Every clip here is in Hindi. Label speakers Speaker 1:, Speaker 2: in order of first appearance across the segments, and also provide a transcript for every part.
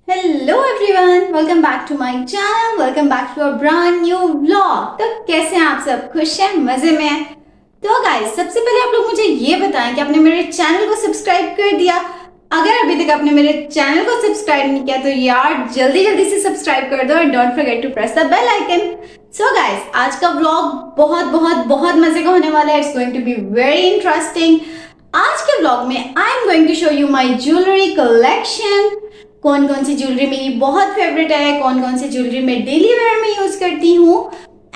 Speaker 1: Hello everyone, welcome back to my channel. Welcome back to a brand new vlog. तो कैसे हैं आप सब? खुश हैं, मजे में हैं? तो गाइस, सबसे पहले आप लोग मुझे ये बताएं कि आपने मेरे चैनल को सब्सक्राइब कर दिया? अगर अभी तक आपने मेरे चैनल को सब्सक्राइब नहीं किया तो यार जल्दी जल्दी से सब्सक्राइब कर दो, and don't forget to press the bell icon. So guys, आज का व्लॉग बहुत बहुत बहुत मजे का होने वाला है। It's going to be very interesting. आज के व्लॉग में I am going to show you my jewellery collection. कौन कौन सी ज्वेलरी मेरी बहुत फेवरेट है, कौन कौन सी ज्वेलरी मैं डेली वेयर में यूज करती हूँ,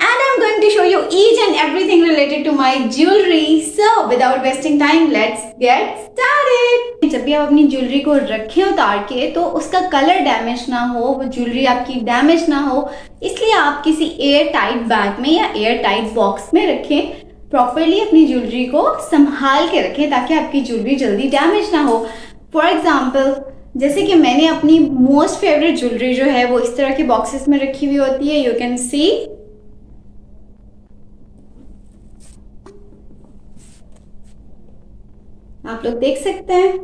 Speaker 1: and I am going to show you each and everything related to my jewellery. So without wasting time, let's get started. जब भी आप अपनी ज्वेलरी को रखें उतार के तो उसका कलर डैमेज ना हो, वो ज्वेलरी आपकी डैमेज ना हो, इसलिए आप किसी एयर टाइट बैग में या एयर टाइट बॉक्स में रखें। प्रॉपरली अपनी ज्वेलरी को संभाल के रखें ताकि आपकी ज्वेलरी जल्दी डैमेज ना हो। फॉर एग्जाम्पल, जैसे कि मैंने अपनी मोस्ट फेवरेट ज्वेलरी जो है वो इस तरह के बॉक्सेस में रखी हुई होती है। यू कैन सी, आप लोग देख सकते हैं।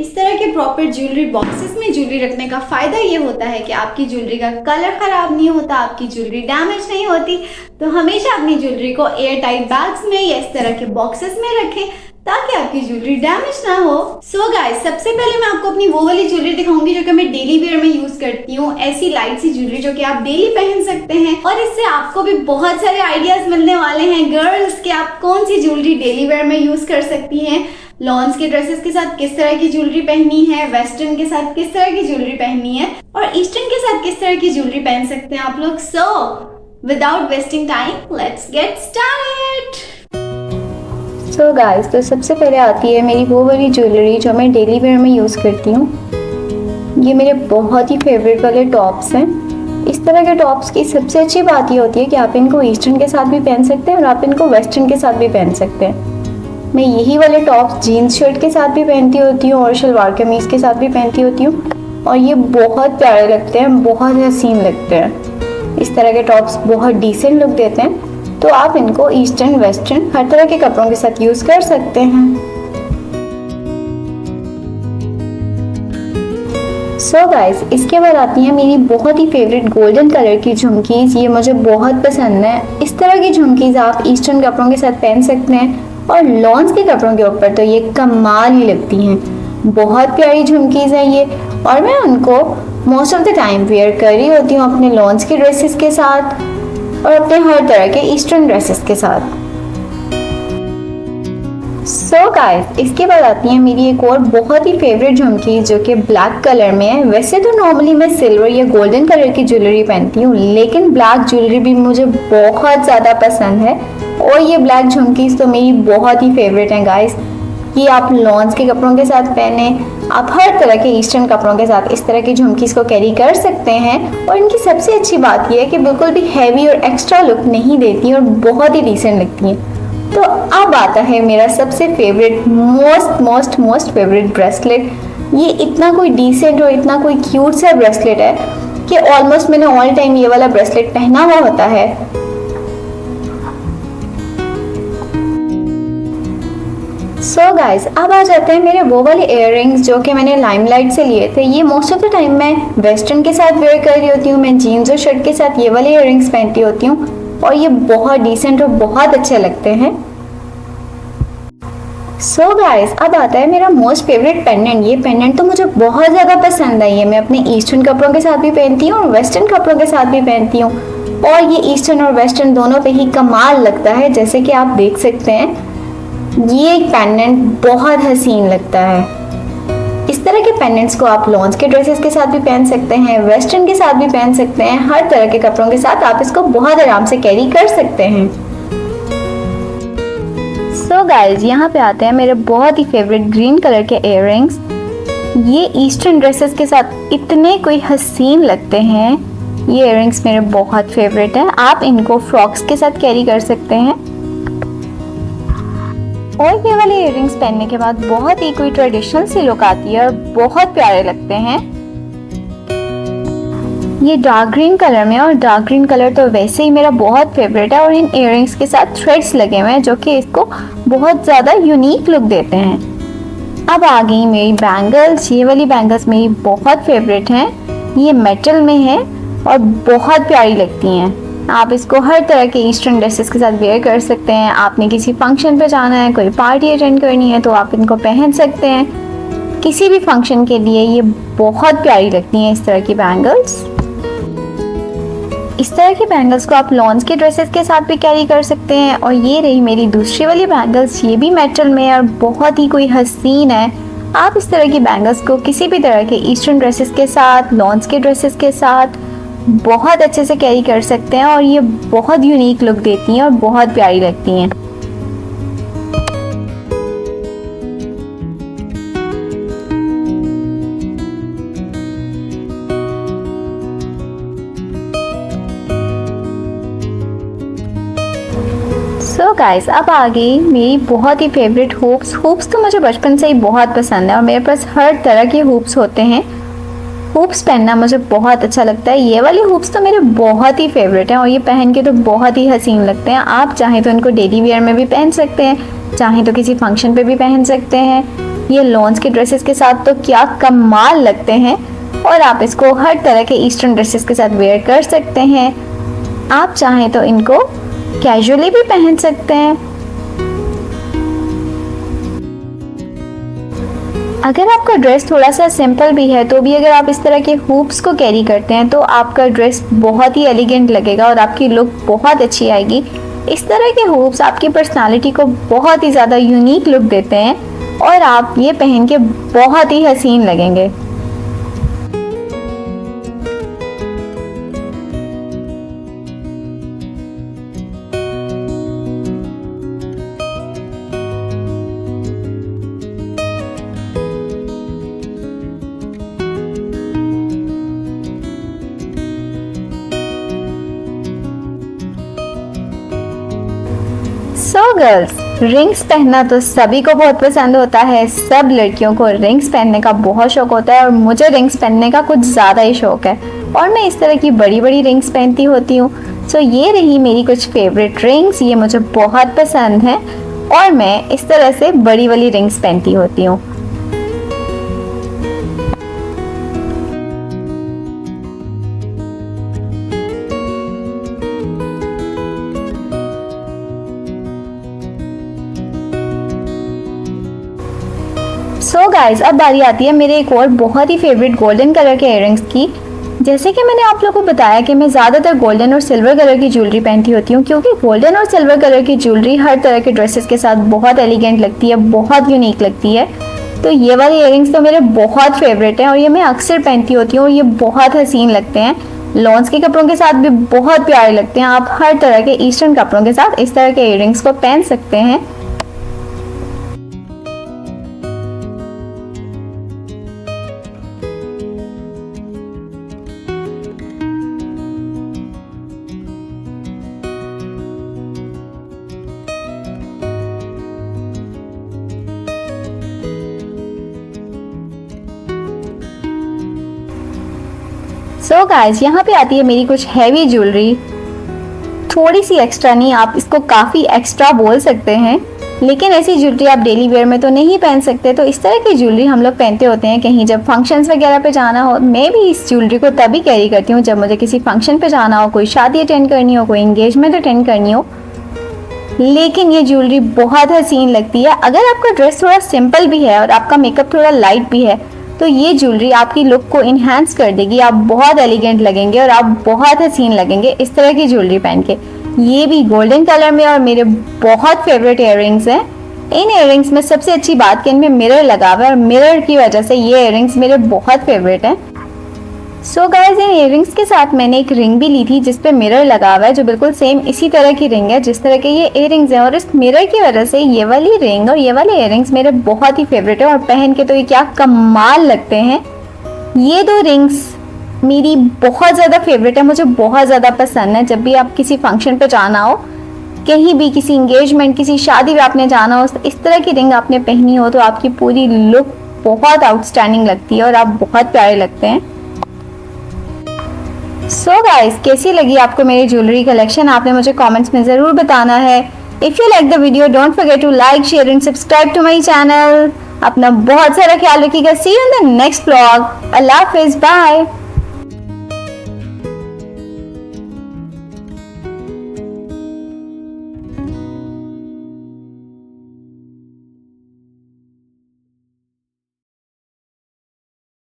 Speaker 1: इस तरह के प्रॉपर ज्वेलरी बॉक्सेस में ज्वेलरी रखने का फायदा ये होता है कि आपकी ज्वेलरी का कलर खराब नहीं होता, आपकी ज्वेलरी डैमेज नहीं होती। तो हमेशा अपनी ज्वेलरी को एयर टाइट बैग्स में या इस तरह के बॉक्सेस में रखें ताकि आपकी ज्वेलरी डैमेज ना हो। सो गाइस, सबसे पहले मैं आपको अपनी वो वाली ज्वेलरी दिखाऊंगी जो कि मैं डेली वेयर में यूज करती हूँ। ऐसी लाइट सी ज्वेलरी जो कि आप डेली पहन सकते हैं, और इससे आपको भी बहुत सारे आइडियाज मिलने वाले हैं गर्ल्स कि आप कौन सी ज्वेलरी डेली वेयर में यूज कर सकती हैं। लॉन्स के ड्रेसेस के साथ किस तरह की ज्वेलरी पहननी है, वेस्टर्न के साथ किस तरह की ज्वेलरी पहननी है, और ईस्टर्न के साथ किस तरह की ज्वेलरी पहन सकते हैं आप लोग। सो without wasting time, let's get started.
Speaker 2: So guys, तो सबसे पहले आती है मेरी वो वाली ज्वेलरी जो मैं डेली वेयर में यूज़ करती हूँ। ये मेरे बहुत ही फेवरेट वाले टॉप्स हैं। इस तरह के टॉप्स की सबसे अच्छी बात ये होती है कि आप इनको ईस्टर्न के साथ भी पहन सकते हैं और आप इनको वेस्टर्न के साथ भी पहन सकते हैं। मैं यही वाले टॉप्स जीन्स शर्ट के साथ भी पहनती होती हूँ और शलवार कमीज के साथ भी पहनती होती हूँ, और ये बहुत प्यारे लगते हैं, बहुत हसीन लगते हैं। इस तरह के टॉप्स बहुत डिसेंट लुक देते हैं, तो आप इनको ईस्टर्न वेस्टर्न हर तरह के कपड़ों के साथ यूज कर सकते हैं। सो गाइस, इसके बाद आती है मेरी बहुत ही फेवरेट गोल्डन कलर की झुमकीज। ये मुझे बहुत पसंद है। इस तरह की झुमकीज आप ईस्टर्न कपड़ों के साथ पहन सकते हैं, और लॉन्स के कपड़ों के ऊपर तो ये कमाल ही लगती हैं। बहुत प्यारी झुमकीज हैं ये, और मैं उनको most of the time wear कर रही होती हूँ अपने लॉन्स के ड्रेसेस के साथ और अपने हर तरह के ईस्टर्न ड्रेसेस के साथ। सो गाइस, इसके बाद आती है मेरी एक और बहुत ही फेवरेट झुमकी जो कि ब्लैक कलर में है। वैसे तो नॉर्मली मैं सिल्वर या गोल्डन कलर की ज्वेलरी पहनती हूँ, लेकिन ब्लैक ज्वेलरी भी मुझे बहुत ज़्यादा पसंद है, और ये ब्लैक झुमकीज तो मेरी बहुत ही फेवरेट हैं गाइस। ये आप लॉन्स के कपड़ों के साथ पहने, आप हर तरह के ईस्टर्न कपड़ों के साथ इस तरह की झुमकीज को कैरी कर सकते हैं, और इनकी सबसे अच्छी बात यह है कि बिल्कुल भी हैवी और एक्स्ट्रा लुक नहीं देती और बहुत ही डिसेंट लगती हैं। तो अब आता है मेरा सबसे फेवरेट मोस्ट फेवरेट ब्रेसलेट। ये इतना कोई डिसेंट और इतना कोई क्यूट सा ब्रेसलेट है कि ऑलमोस्ट मैंने ऑल टाइम ये वाला ब्रेसलेट पहना हुआ होता है। सो गाइस, अब आ जाते हैं मेरे वो वाले इयररिंग्स जो कि मैंने लाइमलाइट से लिए थे। ये मोस्ट ऑफ द टाइम मैं वेस्टर्न के साथ वेयर कर रही होती हूँ। मैं जीन्स और शर्ट के साथ ये वाले इयररिंग्स पहनती होती हूँ, और ये बहुत डिसेंट और बहुत अच्छे लगते हैं। सो गाइस, अब आता है मेरा मोस्ट फेवरेट पेंडेंट। ये पेंडेंट तो मुझे बहुत ज़्यादा पसंद है। ये मैं अपने ईस्टर्न कपड़ों के साथ भी पहनती हूँ और वेस्टर्न कपड़ों के साथ भी पहनती हूँ, और ये ईस्टर्न और वेस्टर्न दोनों पे ही कमाल लगता है। जैसे कि आप देख सकते हैं, ये एक पेंडेंट बहुत हसीन लगता है। इस तरह के पेंडेंट्स को आप लॉन्स के ड्रेसेस के साथ भी पहन सकते हैं, वेस्टर्न के साथ भी पहन सकते हैं, हर तरह के कपड़ों के साथ आप इसको बहुत आराम से कैरी कर सकते हैं। सो गाइस, यहाँ पे आते हैं मेरे बहुत ही फेवरेट ग्रीन कलर के इयररिंग्स। ये ईस्टर्न ड्रेसेस के साथ इतने कोई हसीन लगते हैं। ये इयररिंग्स मेरे बहुत फेवरेट हैं। आप इनको फ्रॉक्स के साथ कैरी कर सकते हैं, और ये वाले इयररिंग्स पहनने के बाद बहुत ही कोई ट्रेडिशनल सी लुक आती है और बहुत प्यारे लगते हैं। ये डार्क ग्रीन कलर में, और डार्क ग्रीन कलर तो वैसे ही मेरा बहुत फेवरेट है, और इन इयररिंग्स के साथ थ्रेड्स लगे हुए हैं जो कि इसको बहुत ज़्यादा यूनिक लुक देते हैं। अब आ गई मेरी बैंगल्स। ये वाली बैंगल्स मेरी बहुत फेवरेट हैं। ये मेटल में है और बहुत प्यारी लगती हैं। आप इसको हर तरह के ईस्टर्न ड्रेसेस के साथ वेयर कर सकते हैं। आपने किसी फंक्शन पे जाना है, कोई पार्टी अटेंड करनी है तो आप इनको पहन सकते हैं किसी भी फंक्शन के लिए। ये बहुत प्यारी लगती हैं इस तरह की बैंगल्स। इस तरह की बैंगल्स को आप लॉन्स के ड्रेसेस के साथ भी कैरी कर सकते हैं। और ये रही मेरी दूसरी वाली बैंगल्स। ये भी मेटल में है और बहुत ही कोई हसीन है। आप इस तरह की बैंगल्स को किसी भी तरह के ईस्टर्न ड्रेसेस के साथ, लॉन्स के ड्रेसेस के साथ बहुत अच्छे से कैरी कर सकते हैं और ये बहुत यूनिक लुक देती हैं और बहुत प्यारी लगती हैं। सो गाइस, अब आ गई मेरी बहुत ही फेवरेट हुप्स। हुप्स तो मुझे बचपन से ही बहुत पसंद है और मेरे पास हर तरह के हुप्स होते हैं। हुप्स पहनना मुझे बहुत अच्छा लगता है। ये वाले हुप्स तो मेरे बहुत ही फेवरेट हैं और ये पहन के तो बहुत ही हसीन लगते हैं। आप चाहें तो इनको डेली वेयर में भी पहन सकते हैं, चाहें तो किसी फंक्शन पे भी पहन सकते हैं। ये लॉन्स के ड्रेसेस के साथ तो क्या कमाल लगते हैं और आप इसको हर तरह के ईस्टर्न ड्रेसेस के साथ वेयर कर सकते हैं। आप चाहें तो इनको कैजुअली भी पहन सकते हैं। अगर आपका ड्रेस थोड़ा सा सिंपल भी है तो भी अगर आप इस तरह के हुप्स को कैरी करते हैं तो आपका ड्रेस बहुत ही एलिगेंट लगेगा और आपकी लुक बहुत अच्छी आएगी। इस तरह के हुप्स आपकी पर्सनालिटी को बहुत ही ज़्यादा यूनिक लुक देते हैं और आप ये पहन के बहुत ही हसीन लगेंगे। सो गर्ल्स, रिंग्स पहनना तो सभी को बहुत पसंद होता है। सब लड़कियों को रिंग्स पहनने का बहुत शौक होता है और मुझे रिंग्स पहनने का कुछ ज़्यादा ही शौक है और मैं इस तरह की बड़ी बड़ी रिंग्स पहनती होती हूँ। सो ये रही मेरी कुछ फेवरेट रिंग्स। ये मुझे बहुत पसंद है और मैं इस तरह से बड़ी वाली रिंग्स पहनती होती हूँ। सो गाइस, अब बारी आती है मेरे एक और बहुत ही फेवरेट गोल्डन कलर के इयररिंग्स की। जैसे कि मैंने आप लोगों को बताया कि मैं ज़्यादातर गोल्डन और सिल्वर कलर की ज्वेलरी पहनती होती हूँ क्योंकि गोल्डन और सिल्वर कलर की ज्वेलरी हर तरह के ड्रेसेस के साथ बहुत एलिगेंट लगती है, बहुत यूनिक लगती है। तो ये वाले इयररिंग्स तो मेरे बहुत फेवरेट हैं और ये मैं अक्सर पहनती होती हूँ और ये बहुत हसीन लगते हैं। लॉन्स के कपड़ों के साथ भी बहुत प्यारे लगते हैं। आप हर तरह के ईस्टर्न कपड़ों के साथ इस तरह के इयररिंग्स को पहन सकते हैं। सो गाइस, यहाँ पे आती है मेरी कुछ हैवी ज्वेलरी। थोड़ी सी एक्स्ट्रा नहीं, आप इसको काफ़ी एक्स्ट्रा बोल सकते हैं, लेकिन ऐसी ज्वेलरी आप डेली वेयर में तो नहीं पहन सकते। तो इस तरह की ज्वेलरी हम लोग पहनते होते हैं कहीं जब फंक्शंस वगैरह पे जाना हो। मैं भी इस ज्वेलरी को तभी कैरी करती हूँ जब मुझे किसी फंक्शन पे जाना हो, कोई शादी अटेंड करनी हो, कोई इंगेजमेंट अटेंड करनी हो। लेकिन ये ज्वेलरी बहुत हसीन लगती है। अगर आपका ड्रेस थोड़ा सिंपल भी है और आपका मेकअप थोड़ा लाइट भी है तो ये ज्वेलरी आपकी लुक को इन्हांस कर देगी। आप बहुत एलिगेंट लगेंगे और आप बहुत हसीन लगेंगे इस तरह की ज्वेलरी पहन के। ये भी गोल्डन कलर में और मेरे बहुत फेवरेट इयररिंग्स हैं। इन इयररिंग्स में सबसे अच्छी बात कि इनमें मिरर लगा हुआ है और मिरर की वजह से ये इयररिंग्स मेरे बहुत फेवरेट हैं। सो गाइस, इन इयररिंग्स के साथ मैंने एक रिंग भी ली थी जिस पे मिरर लगा हुआ है, जो बिल्कुल सेम इसी तरह की रिंग है जिस तरह के ये इयररिंग्स हैं। और इस मिरर की वजह से ये वाली रिंग और ये वाले इयररिंग्स मेरे बहुत ही फेवरेट है और पहन के तो ये क्या कमाल लगते हैं। ये दो रिंग्स मेरी बहुत ज़्यादा फेवरेट है, मुझे बहुत ज़्यादा पसंद है। जब भी आप किसी फंक्शन पे जाना हो, कहीं भी किसी इंगेजमेंट, किसी शादी में आपने जाना हो, इस तरह की रिंग आपने पहनी हो तो आपकी पूरी लुक बहुत आउटस्टैंडिंग लगती है और आप बहुत प्यारे लगते हैं। सो गाइस, कैसी लगी आपको मेरी ज्वेलरी कलेक्शन? आपने मुझे कमेंट्स में ज़रूर बताना है। If you like the video don't forget to like, share and subscribe to my channel. अपना बहुत सारा ख्याल रखिएगा। See you in the next vlog. अल्लाह हाफिज, बाय।